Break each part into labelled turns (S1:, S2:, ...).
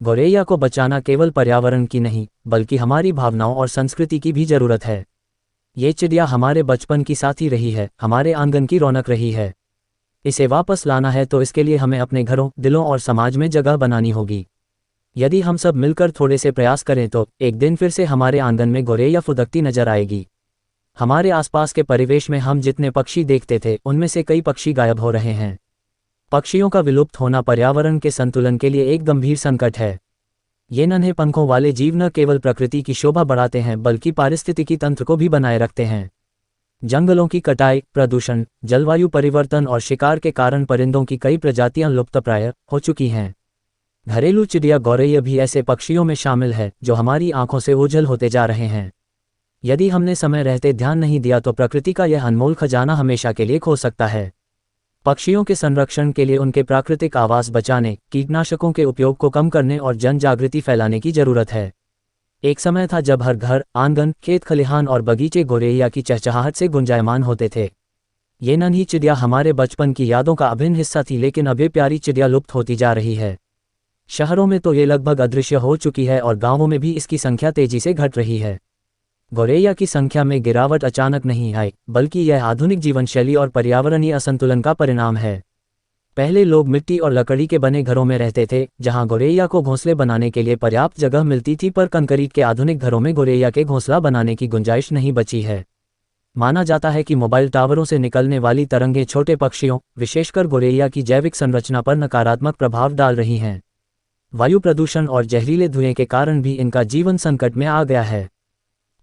S1: गौरैया को बचाना केवल पर्यावरण की नहीं, बल्कि हमारी भावनाओं और संस्कृति की भी जरूरत है। ये चिड़िया हमारे बचपन की साथी रही है, हमारे आंगन की रौनक रही है। इसे वापस लाना है तो इसके लिए हमें अपने घरों, दिलों और समाज में जगह बनानी होगी। यदि हम सब मिलकर थोड़े से प्रयास करें तो एक दिन फिर से हमारे आंगन में गौरैया फुदकती नजर आएगी। हमारे आसपास के परिवेश में हम जितने पक्षी देखते थे, उनमें से कई पक्षी गायब हो रहे हैं। पक्षियों का विलुप्त होना पर्यावरण के संतुलन के लिए एक गंभीर संकट है। ये नन्हे पंखों वाले जीव न केवल प्रकृति की शोभा बढ़ाते हैं, बल्कि पारिस्थितिकी तंत्र को भी बनाए रखते हैं। जंगलों की कटाई, प्रदूषण, जलवायु परिवर्तन और शिकार के कारण परिंदों की कई प्रजातियां लुप्तप्राय हो चुकी हैं। घरेलू चिड़िया गौरैया भी ऐसे पक्षियों में शामिल है जो हमारी आंखों से ओझल होते जा रहे हैं। यदि हमने समय रहते ध्यान नहीं दिया तो प्रकृति का यह अनमोल खजाना हमेशा के लिए खो सकता है। पक्षियों के संरक्षण के लिए उनके प्राकृतिक आवास बचाने, कीटनाशकों के उपयोग को कम करने और जन जागृति फैलाने की जरूरत है। एक समय था जब हर घर, आंगन, खेत खलिहान और बगीचे गौरैया की चहचहाहट से गुंजायमान होते थे। ये नन्ही चिड़िया हमारे बचपन की यादों का अभिन्न हिस्सा थी, लेकिन अब ये प्यारी चिड़िया लुप्त होती जा रही है। शहरों में तो ये लगभग अदृश्य हो चुकी है और गांवों में भी इसकी संख्या तेजी से घट रही है। गौरैया की संख्या में गिरावट अचानक नहीं आई, बल्कि यह आधुनिक जीवनशैली और पर्यावरणीय असंतुलन का परिणाम है। पहले लोग मिट्टी और लकड़ी के बने घरों में रहते थे, जहां गौरैया को घोंसले बनाने के लिए पर्याप्त जगह मिलती थी, पर कंक्रीट के आधुनिक घरों में गौरैया के घोंसला बनाने की गुंजाइश नहीं बची है। माना जाता है कि मोबाइल टावरों से निकलने वाली तरंगें छोटे पक्षियों, विशेषकर गौरैया की जैविक संरचना पर नकारात्मक प्रभाव डाल रही हैं। वायु प्रदूषण और जहरीले धुएं के कारण भी इनका जीवन संकट में आ गया है।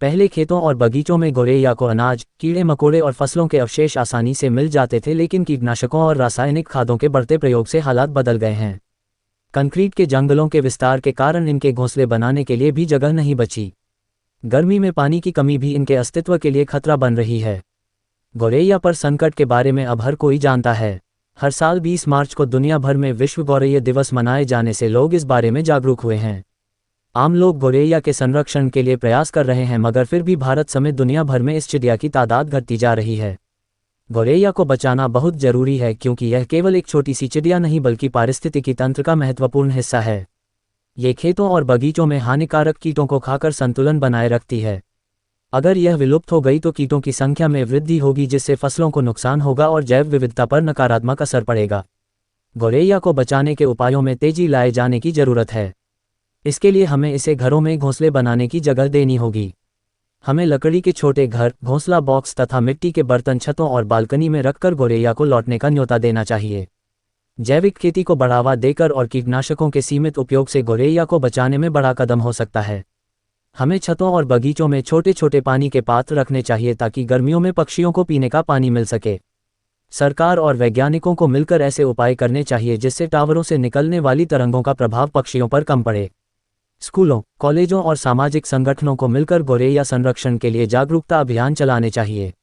S1: पहले खेतों और बगीचों में गौरैया को अनाज, कीड़े मकोड़े और फसलों के अवशेष आसानी से मिल जाते थे, लेकिन कीटनाशकों और रासायनिक खादों के बढ़ते प्रयोग से हालात बदल गए हैं। कंक्रीट के जंगलों के विस्तार के कारण इनके घोंसले बनाने के लिए भी जगह नहीं बची। गर्मी में पानी की कमी भी इनके अस्तित्व के लिए खतरा बन रही है। गौरैया पर संकट के बारे में अब हर कोई जानता है। हर साल 20 मार्च को दुनिया भर में विश्व गौरैया दिवस मनाए जाने से लोग इस बारे में जागरूक हुए हैं। आम लोग गौरैया के संरक्षण के लिए प्रयास कर रहे हैं, मगर फिर भी भारत समेत दुनिया भर में इस चिड़िया की तादाद घटती जा रही है। गौरैया को बचाना बहुत जरूरी है, क्योंकि यह केवल एक छोटी सी चिड़िया नहीं बल्कि पारिस्थितिकी तंत्र का महत्वपूर्ण हिस्सा है। ये खेतों और बगीचों में हानिकारक कीटों को खाकर संतुलन बनाए रखती है। अगर यह विलुप्त हो गई तो कीटों की संख्या में वृद्धि होगी, जिससे फसलों को नुकसान होगा और जैव विविधता पर नकारात्मक असर पड़ेगा। गौरैया को बचाने के उपायों में तेजी लाए जाने की जरूरत है। इसके लिए हमें इसे घरों में घोंसले बनाने की जगह देनी होगी। हमें लकड़ी के छोटे घर, घोंसला बॉक्स तथा मिट्टी के बर्तन छतों और बालकनी में रखकर गौरैया को लौटने का न्योता देना चाहिए। जैविक खेती को बढ़ावा देकर और कीटनाशकों के सीमित उपयोग से गौरैया को बचाने में बड़ा कदम हो सकता है। हमें छतों और बगीचों में छोटे छोटे पानी के पात्र रखने चाहिए, ताकि गर्मियों में पक्षियों को पीने का पानी मिल सके। सरकार और वैज्ञानिकों को मिलकर ऐसे उपाय करने चाहिए जिससे टावरों से निकलने वाली तरंगों का प्रभाव पक्षियों पर कम पड़े। स्कूलों, कॉलेजों और सामाजिक संगठनों को मिलकर गौरैया संरक्षण के लिए जागरूकता अभियान चलाने चाहिए।